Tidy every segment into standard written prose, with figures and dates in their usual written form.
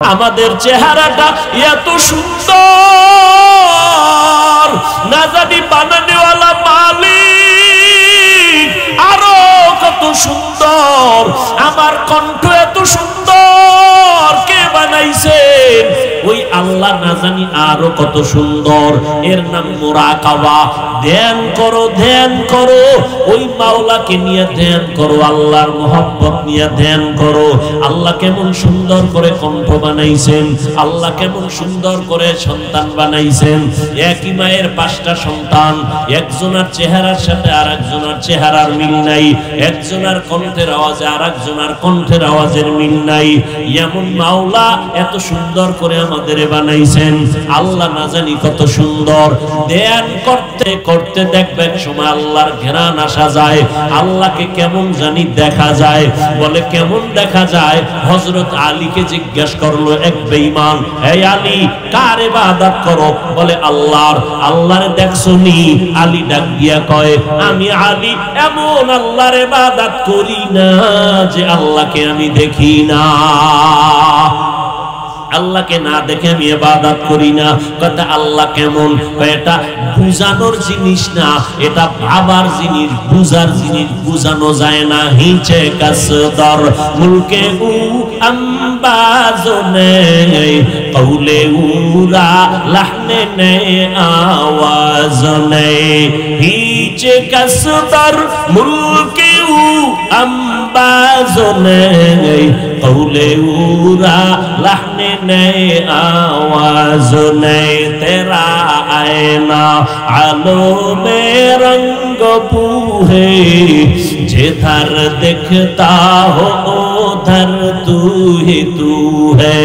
আমাদের চেহারাটা এত সুন্দর না জানি বানানেওয়ালা মালিক আরো কত সুন্দর। আমার কণ্ঠ এত সুন্দর কে বানাইছেন? ওই আল্লাহ না জানি আরো কত সুন্দর। এর নাম মুরাকাবা। ধ্যান করো, ধ্যান করো, ওই মাওলাকে নিয়ে ধ্যান করো, আল্লাহর মোহাব্বত নিয়ে ধ্যান করো। আল্লাহ কেমন সুন্দর করে কণ্ঠ বানাইছেন, আল্লাহ কেমন সুন্দর করে সন্তান বানাইছেন। একই মায়ের 5টা সন্তান, একজনের চেহারার সাথে আর একজনের চেহারার মিল নাই, একজনের কণ্ঠের আওয়াজে আর একজনের কণ্ঠের আওয়াজের মিল নাই। এমন মাওলা এত সুন্দর করে আমাদের বানাইছেন। আল্লাহ না জানি কত সুন্দর। ধ্যান করতে করতে দেখবেন সময় আল্লাহর ঘেরান আসা যায়। আল্লাহকে কেমন জানি দেখা যায়। বলে কেমন দেখা যায়? হযরত আলীকে জিজ্ঞেস করলো এক বেঈমান, হে আলী, কার ইবাদত করো? বলে আল্লাহর। আল্লাহরে দেখছনি? আলী ডাক দিয়া কয়, আমি আলী এমন আল্লাহর ইবাদত করি না যে আল্লাহকে আমি দেখি না। আল্লাহকে না দেখে আমি ইবাদত করি না। কথা আল্লাহ কেমন? এটা বুঝানোর জিনিস না, এটা ভাবার জিনিস, বুঝার জিনিস। বুঝানো যায় না। হিচে কাসদর মুলকে উ আম্বাজনে কৌলে উরা লাহনে নে আওয়াজ নে। হিচে কাসদর মুলকে উ আম্বাজনে কৌলে উরা লাহনে नए आवाज नए तेरा आईना आलो में रंग बूहे जिधर दिखता हो उधर तू ही तू है।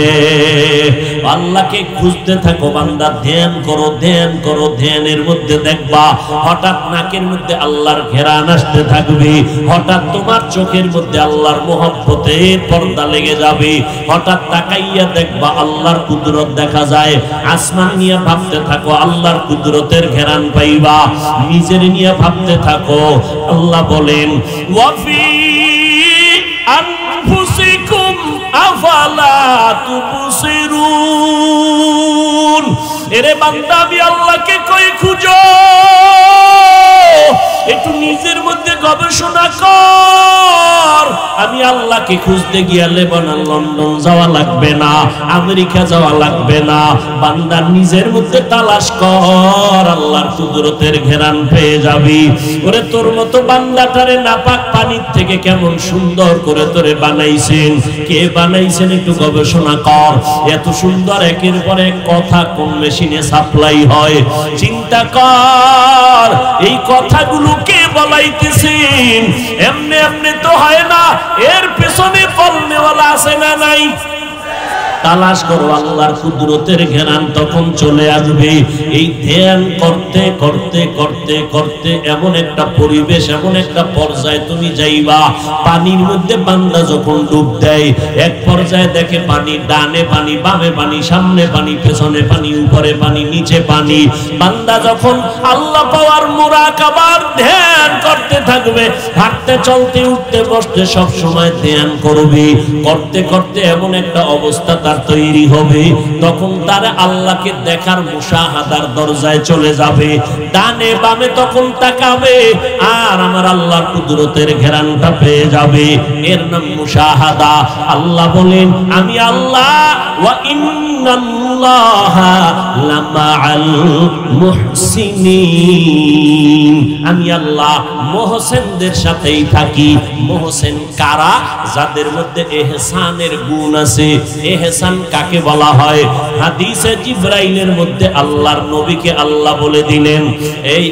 আল্লাহকে খুঁজতে থাকো বান্দা। ধ্যান করো, ধ্যান করো। ধ্যানের মধ্যে দেখবা হঠাৎ নাকের মধ্যে আল্লাহর ঘেরান আসতে থাকবে, হঠাৎ তোমার চোখের মধ্যে আল্লাহর মহব্বতের পর্দা লেগে যাবে। হঠাৎ তাকাইয়া দেখবা আল্লাহর কুদরত দেখা যায়। আসমান নিয়ে ভাবতে থাকো, আল্লাহর কুদরতের ঘেরান পাইবা। নিজের নিয়ে ভাবতে থাকো। আল্লাহ বলেন, ওয়াফি আনফুসিকুম আফালা তুবসিরুন। এরে বান্দা, আমি আল্লাহকে কই খুঁজো। একটু নিজের মধ্যে গবেষণা কর। আমি আল্লাহকে খুঁজতে গিয়ে লেবানন, লন্ডন যাওয়া লাগবে না, আমেরিকা যাওয়া লাগবে না। বান্দা নিজের মধ্যে তালাশ কর, আল্লাহর কুদরতের ঘেরান পেয়ে যাবি। ওরে তোর মতো বান্দাটারে নাপাক পানির থেকে কেমন সুন্দর করে তোরে বানাইছেন। কে বানাইছেন একটু গবেষণা কর। এত সুন্দর একের পর এক কথা কোন মেশিনে সাপ্লাই হয় চিন্তা কর। এই কথাগুলো কে বলাইতেছেন? এমনি এমনি তো হয় না, এর পেছনে ফলনেওয়ালা আছে না নাই? তালাশ করো, আল্লাহর কুদরতের ঘেরান তখন চলে আসবে। এই ধ্যান করতে করতে করতে করতে এমন একটা পরিবেশ, এমন একটা পর্যায়ে তুমি যাইবা, পানির মধ্যে বান্দা যখন ডুব দেয়, এক পর্যায়ে দেখে পানি, ডানে পানি, বামে পানি, সামনে পানি, পেছনে পানি, উপরে পানি, নিচে পানি। বান্দা যখন আল্লাহ পাওয়ার মুরাকাবার ধ্যান করতে থাকবে, হাঁটতে চলতে উঠতে বসতে সব সময় ধ্যান করবে। করতে করতে এমন একটা অবস্থা তৈরি হবে, তখন তার আল্লাহকে দেখার মুশাহাদার দরজায় চলে যাবে। ডানে বামে তখন তাকাবে আর আমার আল্লাহর কুদরতের ঘেরানটা পেয়ে যাবে। এর নাম মুশাহাদা। আল্লাহ বলেন, আমি আল্লাহ ওয়া ইন্নাল্লাহা লামাআল মুহসিনিন। আমি আল্লাহ মুহসিনদের সাথেই থাকি। মুহসিন কারা? যাদের মধ্যে ইহসানের গুণ আছে। ইহসান কাকে বলা হয়? হাদিসে জিবরাইলের মধ্যে আল্লাহর নবীকে আল্লাহ বলে দিলেন, এই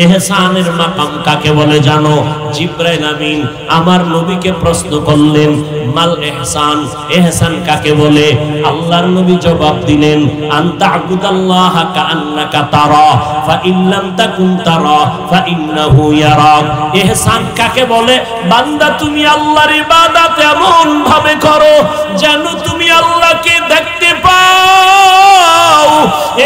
ইহসানের মাকাম কাকে বলে জানো? জিবরাইল আমিন আমার নবীকে প্রশ্ন করলেন, মাল ইহসান, ইহসান কাকে বলে? আল্লাহর নবী জবাব দিলেন, আনতা আবুদাল্লাহা কাআন্নাকা তারা ফা ইন লাম তাকুন তারা ফা ইন্নাহু ইয়ারাক। ইহসান কাকে বলে? বান্দা তুমি আল্লাহর ইবাদত এমন ভাবে করো যেন তুমি আল্লাহকে দেখতে পাও।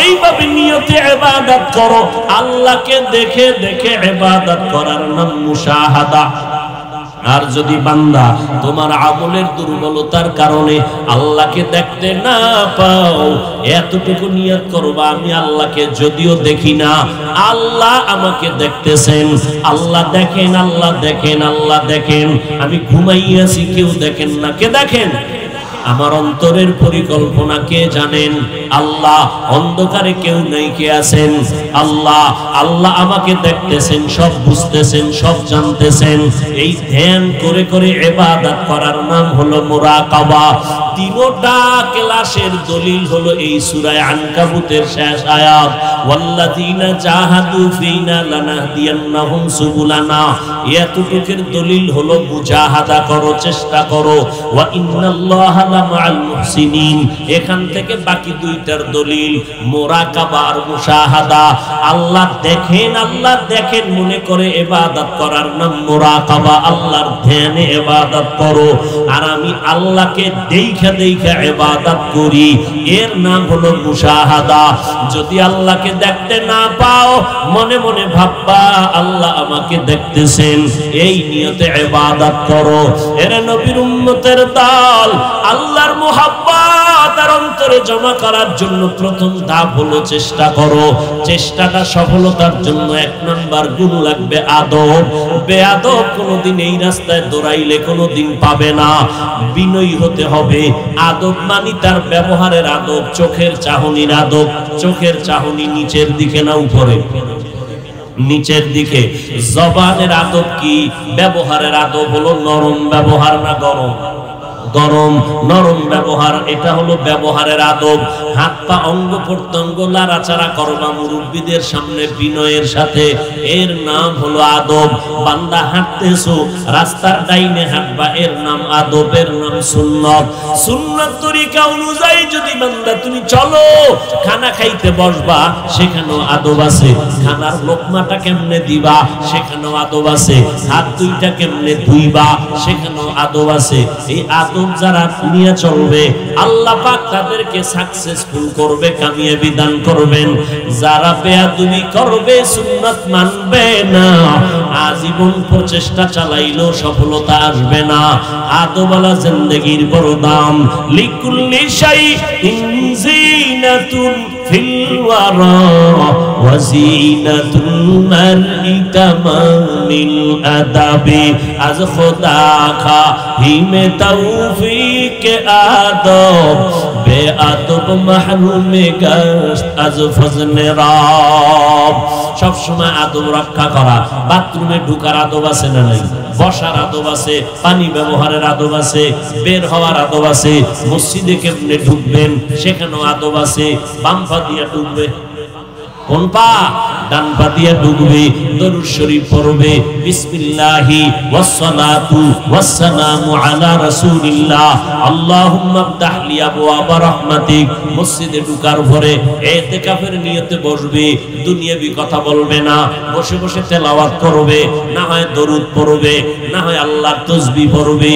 এইভাবে নিয়তে ইবাদত করো। আল্লাহকে দেখে দেখে ইবাদত করার নাম মুশাহাদা। আর যদি বান্দা তোমার আমলের দুর্বলতার কারণে আল্লাহকে দেখতে না পাও, এতটুকু নিয়ত করবা আমি আল্লাহকে যদিও দেখি না, আল্লাহ আমাকে দেখতেছেন। আল্লাহ দেখেন, আল্লাহ দেখেন, আল্লাহ দেখেন। আমি ঘুমাইয়াছি, কেউ দেখেন না। কে দেখেন? আমার অন্তরের পরিকল্পনা কে জানেন? আল্লাহ। অন্ধকারে কেউ নেই, কে আছেন? আল্লাহ। আল্লাহ আমাকে দেখতেছেন, সব বুঝতেছেন, সব জানতেছেন। এই ধ্যান করে করে ইবাদত করার নাম হলো মুরাকাবা। তিনটা ক্লাসের দলিল হলো এই সূরা আনকাবুতের শেষ আয়াত, ওয়াল্লাযীনা জাহাদু ফীনা লানাহদিয়ান্নাহুম সুবুলানা। এতটুকুর দলিল হলো মুজাহাদা করো, চেষ্টা করো। ওয়া ইন্নাল্লাহা লামাআল মুহসিনিন। এখান থেকে বাকি দুইটার দলিল মুরাকাবা আর মুশাহাদা। আল্লাহ দেখেন, আল্লাহ দেখেন মনে করে ইবাদত করার নাম মুরাকাবা। আল্লাহর ধ্যানে ইবাদত করো। আর আমি আল্লাহকে দেখা দেখা ইবাদত করি, এর নাম হলো মুশাহাদা। যদি আল্লাহকে দেখতে না পাও, মনে মনে ভাববা আল্লাহ আমাকে দেখতেছেন, এই নিয়তে ইবাদত করো। এর নবীর উম্মতের দল, আল্লাহর মুহাব্বত আর অন্তরে জমা করার জন্য প্রথম ধাপ হলো চেষ্টা করো। চেষ্টাটা সফলতার জন্য এক নাম্বার গুণ লাগবে আদব। বেয়াদব কোনোদিন এই রাস্তায় দৌড়াইলে কোনোদিন পাবে না। বিনয়ী হতে হবে। আদব মানি তার ব্যবহারের আদব, চোখের চাহনির আদব। চোখের চাহনি নিচের দিকে না উপরে? নিচের দিকে। জবানের আদব কি? ব্যবহারের আদব হলো নরম ব্যবহার না গরম? গরম, নরম ব্যবহার, এটা হলো ব্যবহারের আদব। হাত পা অঙ্গ প্রত্যঙ্গ নাড়াচাড়া করবা মুরব্বীদের সামনে বিনয়ের সাথে, এর নাম হলো আদব। বান্দা হাঁটতেছো, রাস্তার ডাইনে হাঁটবা, এর নাম আদব, এর নাম সুন্নত। সুন্নত তরিকা অনুযায়ী যদি বান্দা তুমি চলো, খানা খাইতে বসবা, সেখানেও আদব আছে। খানার লোকমাটা কেমনে দিবা, সেখানেও আদব আছে। হাত দুইটা কেমনে ধুইবা, সেখানেও আদব আছে। এই আদব যারা নিয়ে চলবে, আল্লাহ পাক তাদেরকে সাকসেসফুল করবে, কামিয়াবি দান করবেন। যারা বেয়াদবি করবে, সুন্নাত মানবে না, আজীবন প্রচেষ্টা চালাইলেও সফলতা আসবে না। আদবওয়ালা জিন্দেগির বড় দাম। লিকুল্লি শাইইন জিনাতুন ফিল ওয়ারা ওয়া জিনাতুল মারই তামামিল আদাবি। আজ খোদা খাহিমে তৌফিক আদব, বেআদব মাহরুমে গশত আজ ফজলে রাব। সব সময় আদব রক্ষা করা। বাথরুমে ঢোকার আদব আছে না নাই? বসার আদব আছে, পানি ব্যবহারের আদব আছে, বের হওয়ার আদব আছে। মসজিদে কেমনে ঢুকবেন, সেখানেও আদব আছে। বাম পা দিয়ে ঢুকবে, কোন পা? ডান পা দিয়ে ঢুকবে। দরুদ শরীফ পড়বে, বিসমিল্লাহি ওয়াসসালাতু ওয়াসসালামু আলা রাসূলিল্লাহ, আল্লাহুম্মা ইফতাহ লি আবওয়াব রাহমাতিক। মসজিদে ঢোকার পরে ইতিকাফের নিয়তে বসবে, দুনিয়াবি কথা বলবে না। বসে বসে তেলাওয়াত করবে, না হয় দরুদ পড়বে, না হয় আল্লাহর তাসবিহ পড়বে।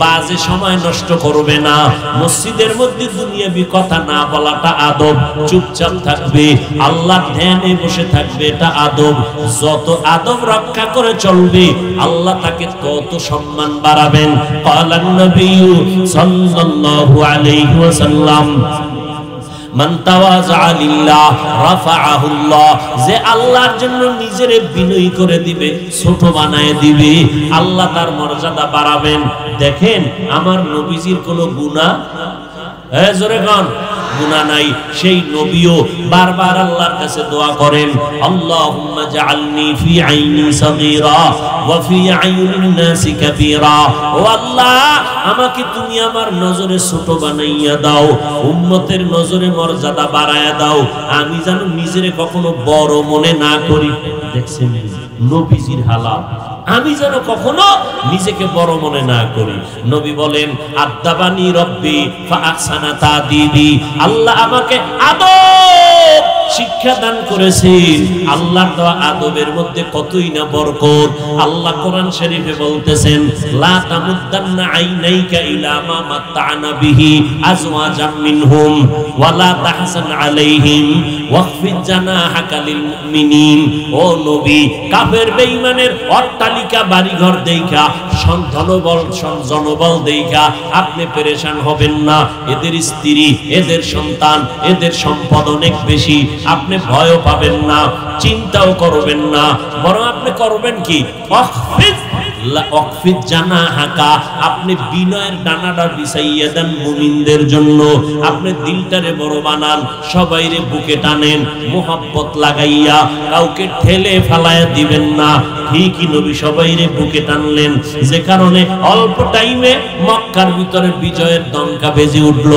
বাজে সময় নষ্ট করবে না। মসজিদের মধ্যে দুনিয়াবি কথা না বলাটা আদব। চুপচাপ থাকবে, আল্লাহ ধ্যানে বসে থাকবে, এটা আদব। যত আদব রক্ষা করে চলবে, আল্লাহ তাকে তত সম্মান বাড়াবেন। ক্বালান নবী সাল্লাল্লাহু আলাইহি ওয়াসাল্লাম, মান তাওয়াযা লিল্লাহ রাফাআহুল্লাহ। যে আল্লাহর জন্য নিজের বিনয়ী করে দিবে, ছোট বানায় দিবে, আল্লাহ তার মর্যাদা বাড়াবেন। দেখেন আমার নবীজির কোনো গুনাহ, জোরে কোন গুনাহ নাই। সেই নবীও বারবার আল্লাহর কাছে দোয়া করেন, আল্লাহুম্মা জাআলনি ফি আইনি সাগীরা ওয়া ফি আইনিন নাসি কাবীরা। ও আল্লাহ, আমাকে তুমি আমার নজরে ছোট বানাইয়া দাও, উম্মতের নজরে মর্যাদা বাড়ায়া দাও। আমি যেন নিজেরে কখনো বড় মনে না করি। দেখছেন নবীজির হালাত, আমি যেন কখনো নিজেকে বড় মনে না করি। নবী বলেন, আদাবানি রব্বি ফা আহসানা তাদিবি। আল্লাহ আমাকে আদব শিক্ষা দান করেছেন। আল্লাহর দেওয়া আদবের মধ্যে কতই না বরকত। আল্লাহ কোরআন শরীফে বলতেছেন, লা তামুদ্দান্না আইনাইকা ইলা মা মাত্তা'না বিহি আজওয়াজাম মিনহুম ওয়া লা তাহজান আলাইহিম ওয়াখফিদ জানাহাকা লিল মুমিনিন। ও নবী, কাফের বেঈমানের অট্টালিকা বাড়িঘর দেইখা, জনবল দেইখা আপনি পেরেশান হবেন না। এদের স্ত্রী, এদের সন্তান, এদের সম্পদ অনেক বেশি, আপনি ভয়ও পাবেন না, চিন্তাও করবেন না। বরং আপনি করবেন কি, ওয়াকফিদ জানাহাকা, আপনি বিনয়ের ডানাটা বিছাইয়া দেন মুমিনদের জন্য। আপনি দিলটারে বড় বানান, সবাইরে বুকে টানেন, মোহাব্বত লাগাইয়া, কাউকে ঠেলে ফেলাইয়া দিবেন না। ঠিকই নবী সবাইরে বুকে টানলেন, যে কারণে অল্প টাইমে মক্কার ভিতরে বিজয়ের দঙ্কা বেজে উঠল।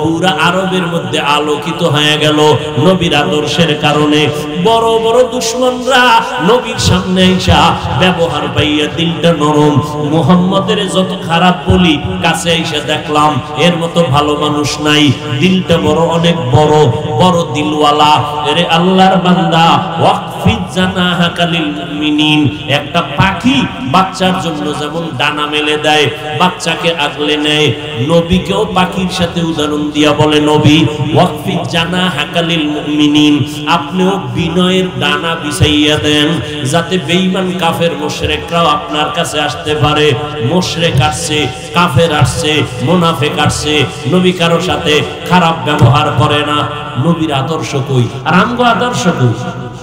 পুরা আরবের মধ্যে আলোকিত হয়ে গেল নবীর আদর্শের কারণে। বড় বড় দুশমনরা নবীর সামনে এসা ব্যবহার পাইয়া দিলটা নরম। মুহাম্মদের যত খারাপ বলি, কাছে এসে দেখলাম এর মতো ভালো মানুষ নাই, দিলটা বড়, অনেক বড় বড় দিলওয়ালা। এরে আল্লাহর বান্দা, ওয়াকফিদ জানাহাকা লিল মুমিনিন। একটা পাখি বাচ্চার জন্য যেমন ডানা মেলে দেয়, বাচ্চাকে আগলে নেয়, নবীকেও পাখির সাথে উদাহরণ দিয়া বলে, নবী ওয়াকফিদ জানাহাকা লিল মুমিনিন, আপনিও বিনয়ের ডানা বিছাইয়া দেন, যাতে বেঈমান কাফের মুশরিকরাও আপনার কাছে আসতে পারে। মুশরিক আসছে, কাফের আসছে, মুনাফিক আসছে, নবী কারো সাথে খারাপ ব্যবহার করে না। নবীর আদর্শ কই আর আমগো আদর্শ কই?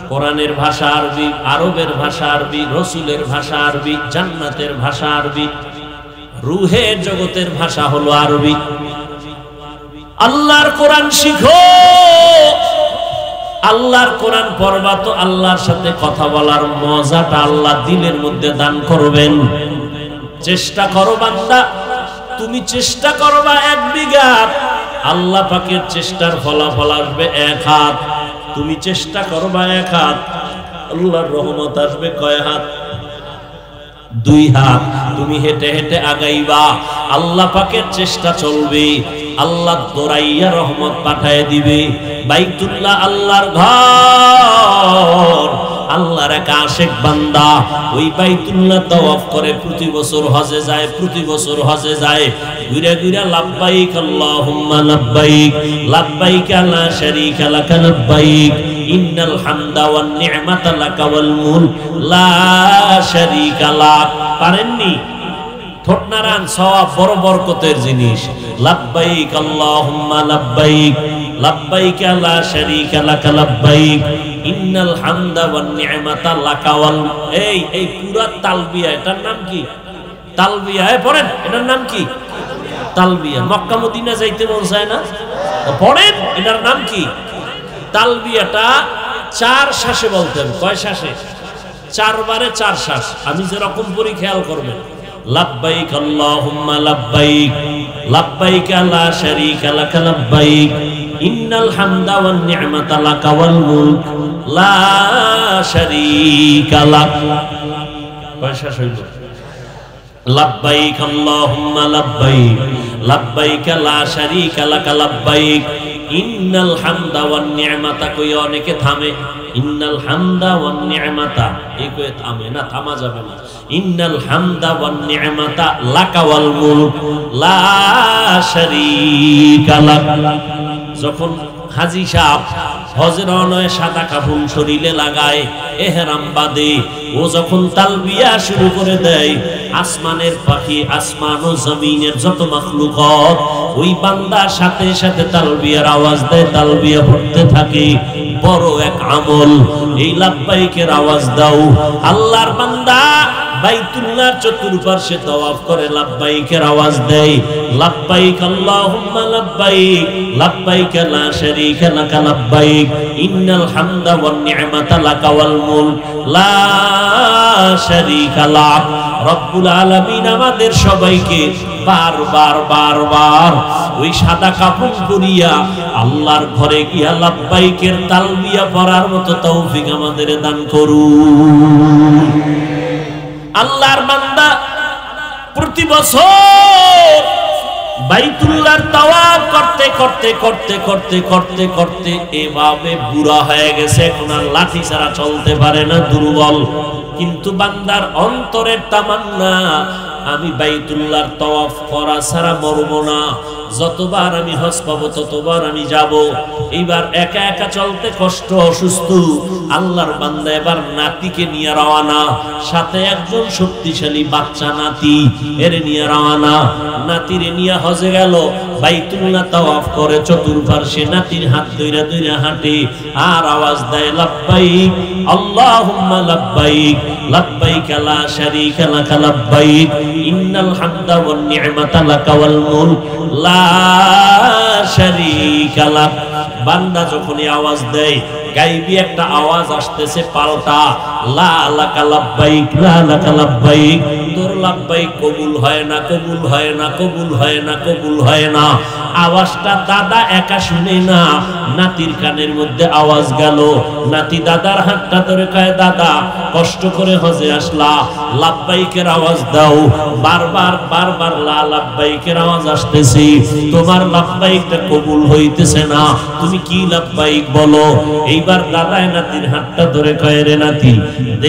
কোরআনের ভাষা আরবি, আরবের ভাষা আরবি, রসুলের ভাষা আরবি, জান্নাতের ভাষা আরবি, রুহের জগতের ভাষা হলো আরবি। আল্লাহর কোরআন শিখো। আল্লাহর কোরআন পড়বা তো আল্লাহর সাথে কথা বলার মজাটা আল্লাহ দিলের মধ্যে দান করবেন। চেষ্টা করো বান্দা, তুমি চেষ্টা করবা 1 বিঘা, আল্লাহ পাকের চেষ্টার ফলাফল আসবে 1 হাত। তুমি চেষ্টা করবা 1 হাত, আল্লাহর রহমত আসবে কয় হাত? 2 হাত। তুমি হেঁটে হেঁটে আগাইবা, আল্লাহ পাকের চেষ্টা চলবে, আল্লাহ দৌড়াইয়া রহমত পাঠায় দিবে। বাইতুল্লাহ আল্লাহর ঘর, আল্লাহর এক আশিক বান্দা ওই বাইতুল্লাহ তাওয়াফ করে, প্রতি বছর হজে যায়, প্রতি বছর হজে যায়, ঘুরে ঘুরে লাব্বাইক আল্লাহুম্মা লাব্বাইক, লাব্বাইক লা শারীকা লাক লাব্বাইক, ইন্নাল হামদা ওয়ান নি'মাতা লাকা ওয়াল মুলক লা শারীকা লাক। পারেননি? ঠোঁট নাড়ান, সওয়াব বড় বরকতের জিনিস। লাব্বাইক আল্লাহুম্মা লাব্বাইক, লাব্বাইক লা শারীকা লাক লাব্বাইক, ইন্নাল হামদা ওয়ান নি'মাতা লাকা ওয়াল। এই পুরা তালবিয়া, এটার নাম কি? তালবিয়া। পড়েন, এটার নাম কি? তালবিয়া। মক্কা মদিনা যাইতে মন চায় না? পড়েন, এটার নাম কি? তালবিয়াটা 4 শ্বাসে বলতে হবে। কয় শ্বাসে? 4 বারে 4 শ্বাস। আমি যেরকম পড়ি খেয়াল করবেন। লাব্বাইক আল্লাহুম্মা লাব্বাইক, লাব্বাইক লা শারীকা লাক লাব্বাইক, ইন্নাল হামদা ওয়ান নি'মাতা লাকা ওয়াল মুলক লা শারীকা লাক। কয় শ্বাস হইল? লাব্বাইক আল্লাহুম্মা লাব্বাইক, লাব্বাইক লা শারীকা লাক লাব্বাইক, ইন্নাল হামদা ওয়ান নি'মাতা। কই অনেকে থামে, ইন্নাল হামদা ওয়ান নি'মাতা, এই কই থামে না, থামা যাবে না। ইন্নাল হামদা ওয়ান নি'মাতা লাকা ওয়াল মুলক লা শারীকা লাক। যখন হাজী সাহেব হজের অনয় সাদা কাফন শরীরে লাগায়, ইহরাম বাঁধে, ও যখন তালবিয়া শুরু করে দেয়, আসমানের পাখি, আসমান ও জমিনের যত মাখলুকাত ওই বান্দার সাথে সাথে তালবিয়ার আওয়াজ দেয়, তালবিয়া পড়তে থাকে। বড় এক আমল এই লাব্বাইকের আওয়াজ দাও। আল্লাহর বান্দা বাইতুল্লাহর চতুর্পার্শ্বে তাওয়াফ করে লাব্বাইকের আওয়াজ দেয়। লাব্বাইক আল্লাহুম্মা লাব্বাইক, লাব্বাইক লা শারীকা লাক লাব্বাইক, ইন্নাল হামদা ওয়ান নি'মাতা লাকা ওয়াল মুলক লা শারীকা লাক। রব্বুল আলামিন আমাদের সবাইকে বারবার বারবার ওই সাদা কাপড় পরিয়া আল্লাহর ঘরে গিয়া লাব্বাইকের তালবিয়া পড়ার মতো তৌফিক আমাদের দান করুন। আল্লাহর বান্দা প্রতি বছর বাইতুল্লাহর তাওয়াফ করতে করতে করতে করতে করতে করতে এভাবে বুড়া হয়ে গেছে, এখন আর লাঠি ছাড়া চলতে পারে না, দুর্বল। কিন্তু বান্দার অন্তরের তামান্না, আমি বাইতুল্লাহর তাওয়াফ করা ছাড়া মরবো না, যতবার আমি হজ পাবো ততবার আমি যাব। এইবার একা একা চলতে কষ্ট, অসুস্থ। আল্লাহর বান্দা এবার নাতিকে নিয়ে রওয়ানা, সাথে একজন শক্তিশালী বাচ্চা নাতি, এর নিয়ে রওয়ানা। নাতিরে নিয়ে হজে গেল, বাইতুল্লাহ তাওয়াফ করে চতুর্পার্শ্বে নাতির হাত ধইরা ধইরা হাঁটে আর আওয়াজ দেয় লাব্বাইক আল্লাহুম্মা লাব্বাইক লাব্বাইক লা শারীকা লাকা লাব্বাইক ইন্নাল হামদা ওয়ান নি'মাতা লাকা ওয়াল মুলক লা শারীকা লাক। বান্দা যখনই আওয়াজ দেয়, গায়বী একটা আওয়াজ আসতেছে পাল্টা, লা লাকা লাব্বাইক লা লাকা লাব্বাইক, তোর লাব্বাইক কবুল হয় না, কবুল হয় না, কবুল হয় না, কবুল হয় না। আওয়াজটা দাদা একা শুনে না, নাতির কানের মধ্যে আওয়াজ গেল। নাতি দাদার হাতটা ধরে কয়, দাদা কষ্ট করে হজে আসলা, লাব্বাইকের আওয়াজ দাও। বারবার বারবার লা লাব্বাইকের আওয়াজ আসতেছে, তোমার লাব্বাইকটা কবুল হইতেছে না, তুমি কি লাব্বাইক বলো। এইবার দাদায় নাতির হাতটা ধরে কয়, রে নাতি,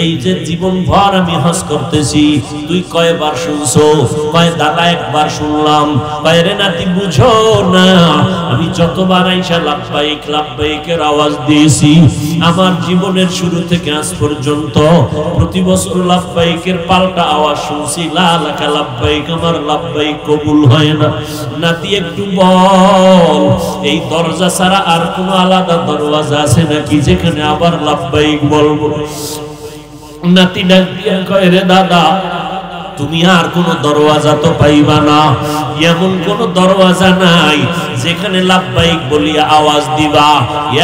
এই যে জীবন ভর আমি হজ করতেছি, তুই কয়বার শুনছো? কয় দাদা একবার শুনলাম। কয় রে নাতি বুঝো না, আমি যতবার আইসা লাব্বাইক লাব্বাইকের আওয়াজ দিয়েছি, আমার জীবনের শুরু থেকে আজ পর্যন্ত প্রতি বছর লাব্বাইকের পাল্টা আওয়াজ শুনছি, লা লাকা লাব্বাইক, আমার লাব্বাইক কবুল হয় না। নাতি একটু বল, এই দরজা ছাড়া আর কোনো আলাদা দরওয়াজা আছে নাকি যেখানে আবার লাব্বাইক বলবো? নাতি ডাক দিয়া কয়, রে দাদা, তুমি আর কোন দরওয়াজা তো পাইবা না, এমন কোন দরওয়াজা নাই যেখানে লাব্বাইক বলিয়া আওয়াজ দিবা,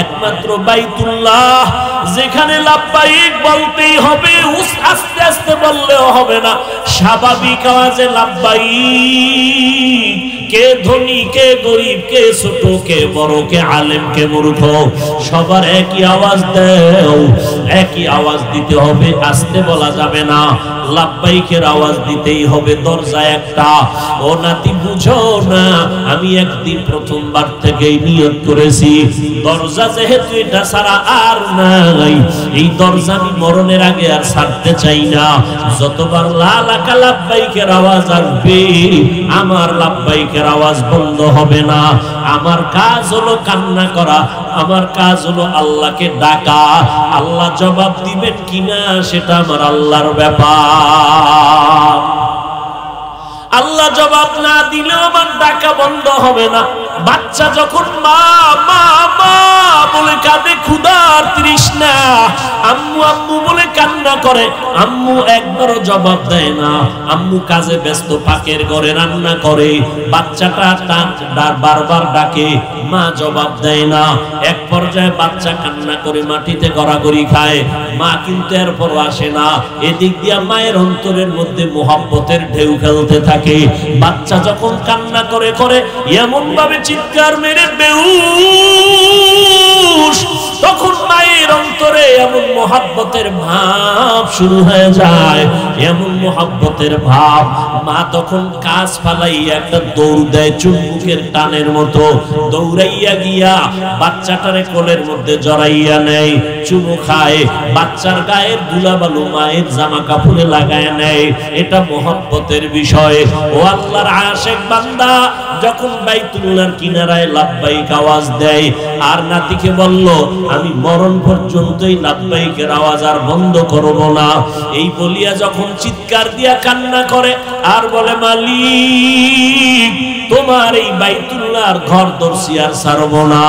একমাত্র বাইতুল্লাহ, যেখানে লাব্বাইক বলতেই হবে, আস্তে আস্তে বললেও হবে না, স্বাভাবিক আওয়াজে লাব্বাইক। কে ধনী, কে গরিব, কে ছোট, কে বড়, কে আলেম, কে মূর্খ, সবার একই আওয়াজ দেও, একই আওয়াজ দিতে হবে, আস্তে বলা যাবে না, লাব্বাইকের আওয়াজ দিতেই হবে, দরজা একটা। ও নাতি বুঝো না, আমি একদিন প্রথমবার থেকেই নিয়ত করেছি, দরজা যেহেতু এটা ছাড়া আর নাই, এই দরজা আমি মরণের আগে আর ছাড়তে চাই না। যতবার লা লাকা লাব্বাইকের আওয়াজ আসবে, আমার লাব্বাইকের আওয়াজ বন্ধ হবে না। আমার কাজ হলো কান্না করা, আমার কাজ হলো আল্লাহকে ডাকা। আল্লাহ জবাব দিবেন কিনা সেটা আমার আল্লাহর ব্যাপার। আল্লাহ জবাব না দিলেও আমার ডাকা বন্ধ হবে না। বাচ্চা যখন মা মা মা বলে কাঁদে, ক্ষুধার তৃষ্ণা, আম্মু আম্মু বলে কান্না করে, আম্মু একবারও জবাব দেয় না। আম্মু কাজে ব্যস্ত, পাকের ঘরে রান্না করে, বাচ্চাটা তার বারবার ডাকে, মা জবাব দেয় না। এক পর্যায়ে বাচ্চা কান্না করে মাটিতে গড়াগড়ি খায়, মা কিন্তু এরপরও আসে না। এদিক দিয়া মায়ের অন্তরের মধ্যে মোহাব্বতের ঢেউ খেলতে থাকে। বাচ্চা যখন কান্না করে করে এমন ভাবে চিৎকার মেরে বেহুশ, তখন মায়ের অন্তরে এমন মোহাব্বতের ভাব শুরু হয়ে যায়, এমন মোহাব্বতের ভাব, মা তখন কাজ ফালাইয়া একটা দৌড় দেয়, চুম্বুকের টানের মতো দৌড়াইয়া গিয়া বাচ্চাটারে কোলের মধ্যে জড়াইয়া নেয়, চুমু খায়, বাচ্চার গায়ের ধুলাবালু মায়ের জামা কাপড়ে লাগায় নেয়। এটা মোহাব্বতের বিষয়। ও আল্লাহর আশিক বান্দা যখন বাইতুল্লাহর কিনারায় লাব্বাইক আওয়াজ দেয়, আর নাতিকে বলল, আমি মরণ পর্যন্তই লাব্বাইকের আওয়াজ আর বন্ধ করব না, এই বলিয়া যখন চিৎকার দিয়া কান্না করে আর বলে, মালিক তোমার এই বাইতুল্লাহর ঘর দর্শি আর ছাড়ব না,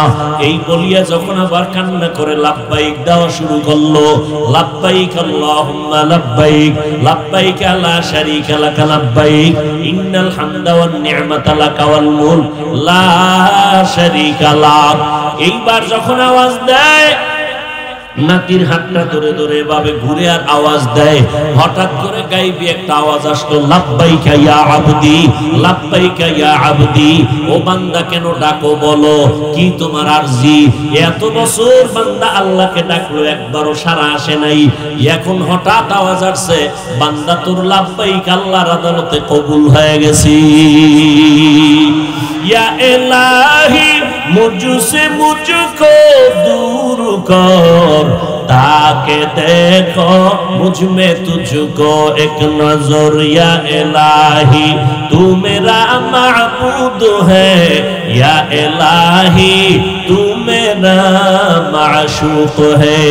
এই বলিয়া যখন আবার কান্না করে লাব্বাইক দেওয়া শুরু করলো, লাব্বাইক আল্লাহুম্মা লাব্বাইক লাব্বাইক লা শারীকা লাকা লাব্বাইক ইন্নাল হামদা ওয়ান নি'মাতা লাকা ওয়াল মুলক লা শারীকা লাক। এইবার যখন আওয়াজ দেয়, নাতির হাতটা ধরে ধরে এভাবে ঘুরে আর আওয়াজ দেয়। হঠাৎ করে গাইবি একটা আওয়াজ আসলো, লাব্বাইকা ইয়া আবদি, লাব্বাইকা ইয়া আবদি। ও বান্দা কেন ডাকো বলো, কি তোমার আরজি? এত বছর বান্দা আল্লাহকে ডাকলো, একবারও সাড়া আসে নাই। এখন হঠাৎ আওয়াজ আসছে, বান্দা তোর লাব্বাইক আল্লাহর আদালতে কবুল হয়ে গেছে। या इलाही मुझसे मुझको दूर कर, ताके देखो मुझ में तुझको एक नजर। या इलाही तू मेरा माबूद है, या इलाही तू मेरा माशूक है।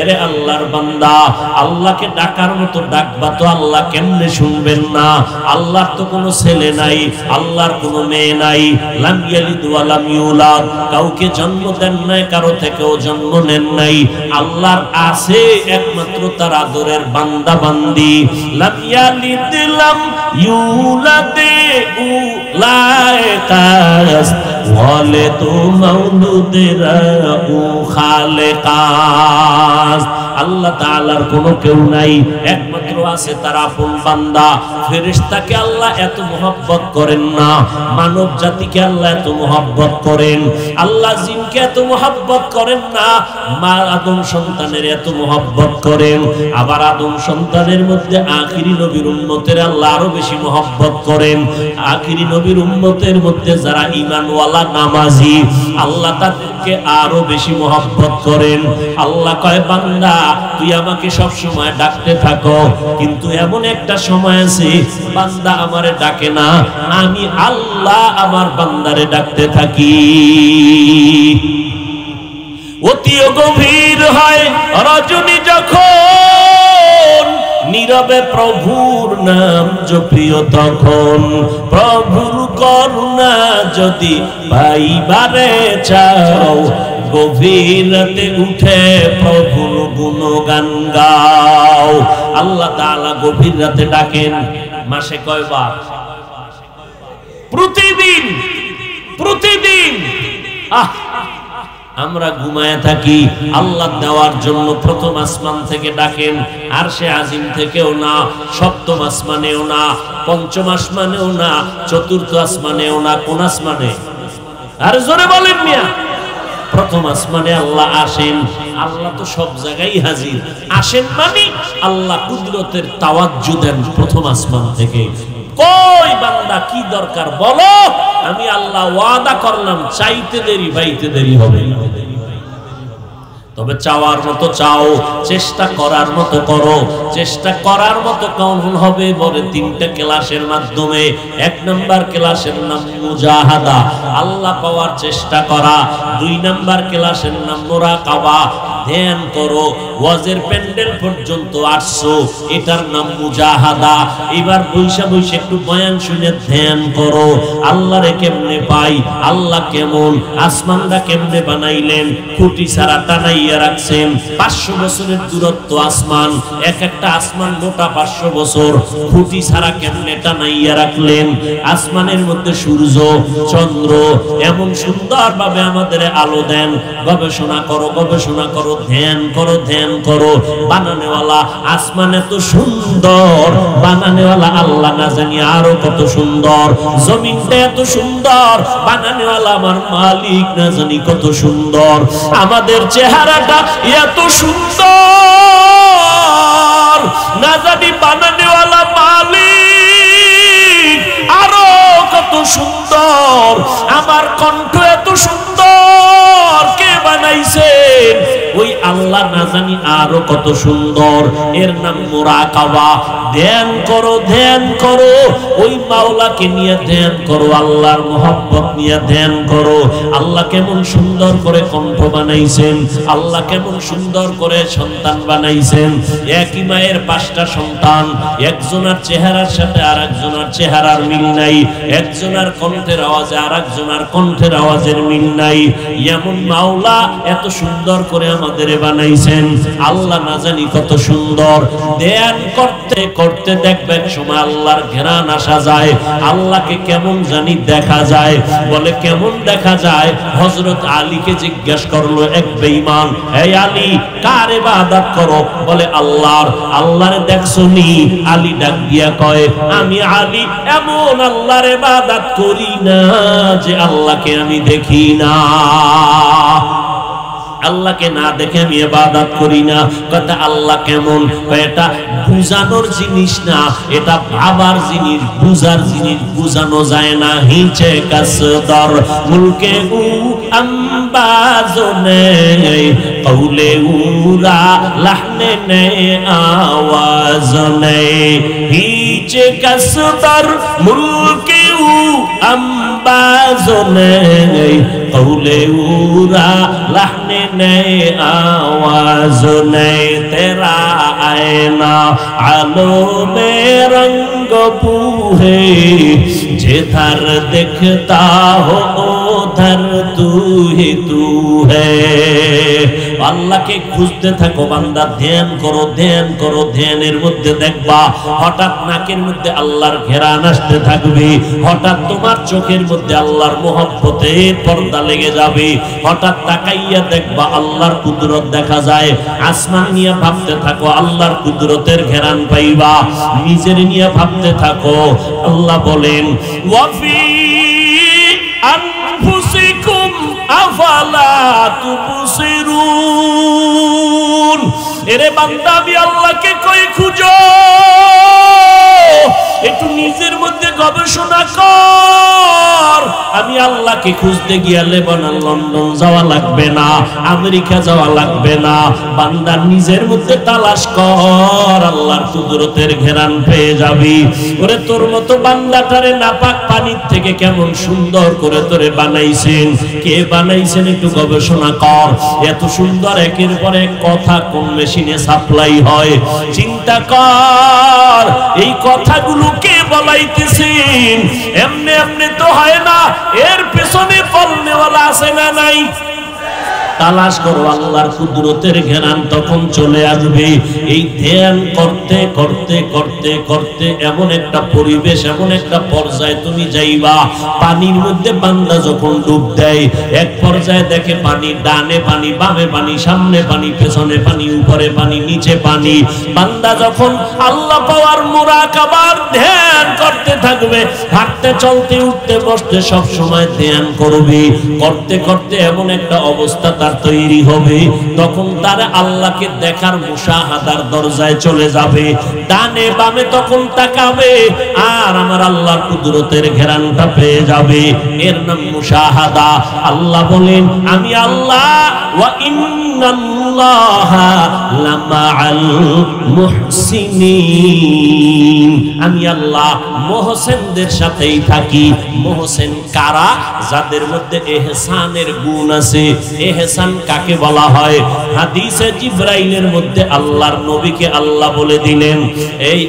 এরে আল্লাহর বান্দা, আল্লাহকে ডাকার মতো ডাকবা তো আল্লাহ কেমনে শুনবেন না? আল্লাহর তো কোনো ছেলে নাই, আল্লাহর কোনো মেয়ে নাই। লাম ইয়ালিদ ওয়া লাম ইউলাদ, কাউকে জন্ম দেন নাই, কারো থেকেও জন্ম নেন নাই। আল্লাহর আছে একমাত্র তার আদরের বান্দা বান্দি। লাম ইয়ালিদ লাম ইউলাদ উলাইকাস ওয়ালে তু মাউলুদেরা উ খালেকাস। আল্লাহ তাআলার কোনো কেউ নাই, একমাত্র আছে তার আপন বান্দা। ফেরেশতাকে আল্লাহ এত মহব্বত করেন না, মানব জাতিকে আল্লাহ এত মহব্বত করেন। আল্লাহ জিনকে এত মহব্বত করেন না, মা আদম সন্তানের এত মহব্বত করেন। আবার আদম সন্তানের মধ্যে আখিরি নবীর উম্মতের আল্লাহ আরো বেশি মহব্বত করেন। আখিরি নবীর উম্মতের মধ্যে যারা ঈমানওয়ালা নামাজি, আল্লাহ তাদেরকে আরো বেশি মহব্বত করেন। আল্লাহ কয়, বান্দা তুই আমাকে সব সময় ডাকতে থাকো, কিন্তু এমন একটা সময় আছে বান্দা আমারে ডাকে না, আমি আল্লাহ আমার বান্দারে ডাকতে থাকি। অতি গভীর হয় রজনী যখন, নীরবে প্রভুর নাম জপিও তখন। প্রভুর করুণা যদি পাইবারে চাও, গভীর রাতে উঠে প্রভুর গুণগান গাও। আল্লাহ তাআলা গভীর রাতে ডাকেন। মাসে কয়বার? প্রতিদিন, প্রতিদিন। আমরা ঘুমায় থাকি, আল্লাহ দেওয়ার জন্য প্রথম আসমান থেকে ডাকেন। আরশে আজিম থেকেও না, সপ্তম আসমানেও না, পঞ্চম আসমানেও না, চতুর্থ আসমানেও না। কোন আসমানে? আর জোরে বলেন মিয়া। প্রথম আসমানে আল্লাহ আসেন। আল্লাহ তো সব জায়গায় হাজির, আসেন মানে আল্লাহ কুদরতের তাওয়াজ্জু দেন প্রথম আসমান থেকে। কই বান্দা কি দরকার বলো, আমি আল্লাহ ওয়াদা করলাম, চাইতে দেরি পাইতে দেরি হবে না। তবে চাওয়ার মতো চাও, চেষ্টা করার মতো করো। চেষ্টা করার মতো কেমন হবে বলে তিনটা ক্লাসের মাধ্যমে। এক নাম্বার ক্লাসের নাম মুজাহাদা, আল্লাহ পাওয়ার চেষ্টা করা। দুই নাম্বার ক্লাসের নাম মুরাকাবা, ধ্যান করো। ওয়াজের প্যান্ডেল পর্যন্ত আসছো, এটার নাম মুজাহাদা। এবার বৈশা বৈশা একটু বয়ান শুনে ধ্যান করো, আল্লাহরে কেমনে পাই, আল্লাহ কেমন, আসমানটা কেমনে বানাইলেন, খুঁটি ছাড়া টানাইয়া রাখছেন। 500 বছরের দূরত্ব আসমান, এক একটা আসমান মোটা 500 বছর, খুঁটি ছাড়া কেমনে টানাইয়া রাখলেন। আসমানের মধ্যে সূর্য চন্দ্র এমন সুন্দর ভাবে আমাদের আলো দেন। গবেষণা করো, গবেষণা করো, ধ্যান করো, ধ্যান করো। বানানেওয়ালা আসমান এত সুন্দর, বানানেওয়ালা আল্লাহ না জানি আরো কত সুন্দর। জমিনটা এত সুন্দর, বানানেওয়ালা আমার মালিক না জানি কত সুন্দর। আমাদের চেহারাটা এত সুন্দর, না জানি বানানেওয়ালা মালিক আরো কত সুন্দর। আমার কণ্ঠ এত সুন্দর, কে বানাইছেন? ওই আল্লাহ না জানি আরো কত সুন্দর। এর নাম মুরাকাবা। ধ্যান করো, ধ্যান করো, ওই মাওলাকে নিয়ে ধ্যান করো, আল্লাহর মহব্বত নিয়ে ধ্যান করো। আল্লাহ কেমন সুন্দর করে কণ্ঠ বানাইছেন, আল্লাহ কেমন সুন্দর করে সন্তান বানাইছেন। একই মায়ের 5টা সন্তান, একজনের চেহারার সাথে আর একজনের চেহারার মিল নাই, একজনের কণ্ঠের আওয়াজে আর একজনের কণ্ঠের আওয়াজের মিল নাই। এমন মাওলা এত সুন্দর করে আমাদের বানাইছেন। আল্লাহ না জানি কত সুন্দর। ধ্যান করতে করতে দেখবে এক সময় আল্লাহর ঘেরান আসা যায়, আল্লাহকে কেমন জানি দেখা যায়। বলে কেমন দেখা যায়? হযরত আলীকে জিজ্ঞাসা করলো এক বেঈমান, হে আলী, কার ইবাদত করো? বলে আল্লাহর। আল্লাহরে দেখছনি? আলী ডাক দিয়া কয়, আমি আলী এমন আল্লাহর ইবাদত করি না যে আল্লাহকে আমি দেখি না। আল্লাহকে না দেখে আমি ইবাদত করি না। কথা আল্লাহ কেমন? এটা বুঝানোর জিনিস না, এটা ভাবার জিনিস, বুঝার জিনিস, বুঝানো যায় না। হিচে কাসদর মুলকে উ আম্বাজনে কৌলে উরা লাহনে নে আওয়াজ নে। হিচে কাসদর মুলকে উ আম্বাজনে কৌলে উরা লাহনে नए आवाज नए तेरा आईना आलो में रंग बूहे जिधर दिखता हो उधर तू ही तू है। আল্লাহকে খুঁজতে থাকো বান্দা, ধ্যান করো, ধ্যান করো। ধ্যানের মধ্যে দেখবা হঠাৎ নাকের মধ্যে আল্লাহর ঘেরান আসতে থাকবে, হঠাৎ তোমার চোখের মধ্যে আল্লাহর মহব্বতের পর্দা লেগে যাবে, হঠাৎ তাকাইয়া দেখবা আল্লাহর কুদরত দেখা যায়। আসমান নিয়ে ভাবতে থাকো, আল্লাহর কুদরতের ঘেরান পাইবা। নিজের নিয়ে ভাবতে থাকো। আল্লাহ বলেন, ওয়াফি আনফুসিকুম আফালা তুবসিরুন। এরে বান্দা, আমি আল্লাহকে কই খুঁজো, একটু নিজের মধ্যে গবেষণা কর। আমি আল্লাহকে খুঁজতে গিয়া লেবানন, লন্ডন যাওয়া লাগবে না, আমেরিকা যাওয়া লাগবে না। বান্দা নিজের মধ্যে তালাশ কর, আল্লাহর কুদরতের ঘেরান পেয়ে যাবি। ওরে তোর মতো বান্দাটারে নাপাক পানির থেকে কেমন সুন্দর করে তোরে বানাইছেন, কে বানাইছেন একটু গবেষণা কর। এত সুন্দর একের পর এক কথা কোন মেশিনে সাপ্লাই হয় চিন্তা কর। এই কথাগুলো কে বলাইতেছেন? এমনি এমনি তো হয় না, এর পেছনে ফল নেওয়ালা আছে না নাই? তালাশ করো, আল্লাহর কুদরতের ঘেরান তখন চলে আসবে। এই ধ্যান করতে করতে করতে করতে এমন একটা পরিবেশ, এমন একটা পর্যায়ে তুমি যাইবা, পানির মধ্যে বান্দা যখন ডুব দেয়, এক পর্যায়ে দেখে পানি, ডানে পানি, বামে পানি, সামনে পানি, পেছনে পানি, উপরে পানি, নিচে পানি। বান্দা যখন আল্লাহ পাওয়ার মুরাকাবার ধ্যান করতে থাকবে, হাঁটতে চলতে উঠতে বসতে সব সময় ধ্যান করবে, করতে করতে এমন একটা অবস্থা তার তৈরি হবে, তখন তার আল্লাহকে দেখার মুশাহাদার দরজায় চলে যাবে। ডানে বামে তখন তাকাবে আর আমার আল্লাহর কুদরতের ঘেরানটা পেয়ে যাবে। এর নাম মুশাহাদা। আল্লাহ বলেন, আমি আল্লাহ ওয়া ইন্নাল্লাহা লামাআল মুহসিনিন, আমি আল্লাহ মুহসিনদের সাথেই থাকি। মুহসিন কারা? যাদের মধ্যে ইহসানের গুণ আছে। ইহসান কাকে বলা হয়? হাদিসে জিবরাইলের মধ্যে আল্লাহর নবীকে আল্লাহ বলে দিলেন, এই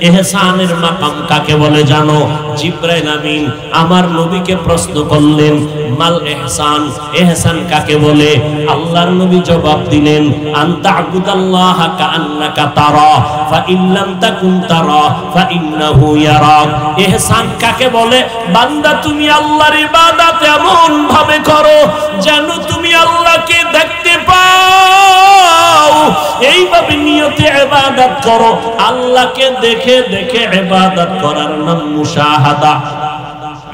ইহসানের মাকাম কাকে বলে জানো? জিবরাইল আমিন আমার নবীকে প্রশ্ন করলেন, মাল ইহসান, ইহসান কাকে বলে? আল্লাহর নবী জবাব দিলেন, আনতা আবুদাল্লাহা কাআন্নাকা তারা ফা ইন লাম তাকুন তারা ফা ইন্নাহু ইয়ারাক। ইহসান কাকে বলে? বান্দা তুমি আল্লাহর ইবাদত এমন ভাবে করো যেন তুমি আল্লাহকে দেখতে পাও। এইভাবে নিয়তে ইবাদত করো। আল্লাহকে দেখে দেখে ইবাদত করার নাম মুশাহাদা।